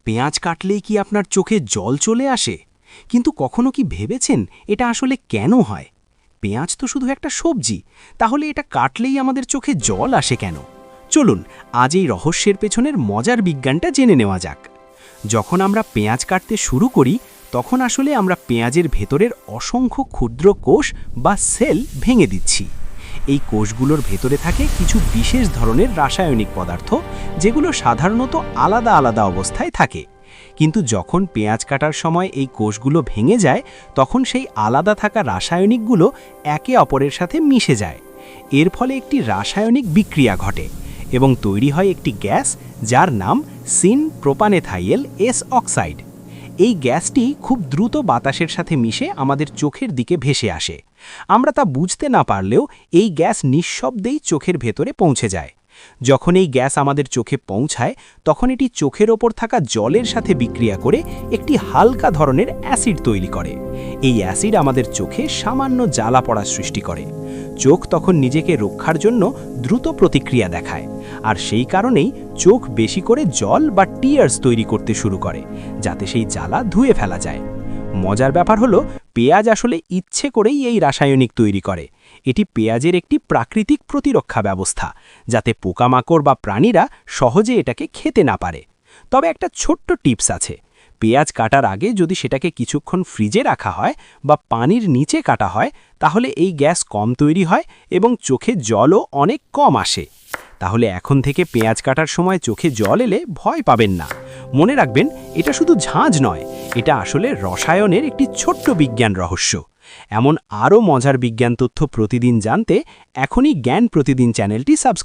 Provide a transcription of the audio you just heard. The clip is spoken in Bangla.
পেঁয়াজ কাটলেই কি আপনার চোখে জল চলে আসে? কিন্তু কখনো কি ভেবেছেন এটা আসলে কেন হয়? পেঁয়াজ তো শুধু একটা সবজি, তাহলে এটা কাটলেই আমাদের চোখে জল আসে কেন? চলুন আজ এই রহস্যের পেছনের মজার বিজ্ঞানটা জেনে নেওয়া যাক। যখন আমরা পেঁয়াজ কাটতে শুরু করি, তখন আসলে আমরা পেঁয়াজের ভেতরের অসংখ্য ক্ষুদ্র কোষ বা সেল ভেঙে দিচ্ছি। এই কোষগুলোর ভেতরে থাকে কিছু বিশেষ ধরনের রাসায়নিক পদার্থ, যেগুলো সাধারণত আলাদা আলাদা অবস্থায় থাকে। কিন্তু যখন পেঁয়াজ কাটার সময় এই কোষগুলো ভেঙে যায়, তখন সেই আলাদা থাকা রাসায়নিকগুলো একে অপরের সাথে মিশে যায়। এর ফলে একটি রাসায়নিক বিক্রিয়া ঘটে এবং তৈরি হয় একটি গ্যাস, যার নাম সিন প্রোপানেথাইল এস অক্সাইড। এই গ্যাসটি খুব দ্রুত বাতাসের সাথে মিশে আমাদের চোখের দিকে ভেসে আসে। আমরা তা বুঝতে না পারলেও এই গ্যাস নিঃশব্দেই চোখের ভেতরে পৌঁছে যায়। যখন এই গ্যাস আমাদের চোখে পৌঁছায়, তখন এটি চোখের ওপর থাকা জলের সাথে বিক্রিয়া করে একটি হালকা ধরনের অ্যাসিড তৈরি করে। এই অ্যাসিড আমাদের চোখে সামান্য জ্বালা পড়া সৃষ্টি করে। চোখ তখন নিজেকে রক্ষার জন্য দ্রুত প্রতিক্রিয়া দেখায়, আর সেই কারণেই চোখ বেশি করে জল বা টিয়ার্স তৈরি করতে শুরু করে, যাতে সেই জ্বালা ধুয়ে ফেলা যায়। মজার ব্যাপার হলো, পেঁয়াজ আসলে ইচ্ছে করেই এই রাসায়নিক তৈরি করে। এটি পেঁয়াজের একটি প্রাকৃতিক প্রতিরক্ষা ব্যবস্থা, যাতে পোকামাকড় বা প্রাণীরা সহজে এটাকে খেতে না পারে। তবে একটা ছোট্ট টিপস আছে। পেঁয়াজ কাটার আগে যদি সেটাকে কিছুক্ষণ ফ্রিজে রাখা হয় বা পানির নিচে কাটা হয়, তাহলে এই গ্যাস কম তৈরি হয় এবং চোখে জলও অনেক কম আসে। তাহলে এখন থেকে পেঁয়াজ কাটার সময় চোখে জল এলে ভয় পাবেন না। মনে রাখবেন, এটা শুধু ঝাঁজ নয়, এটা আসলে রসায়নের একটি ছোট্ট বিজ্ঞান রহস্য। এমন আরও মজার বিজ্ঞান তথ্য প্রতিদিন জানতে এখনই জ্ঞান প্রতিদিন চ্যানেলটি সাবস্ক্রাইব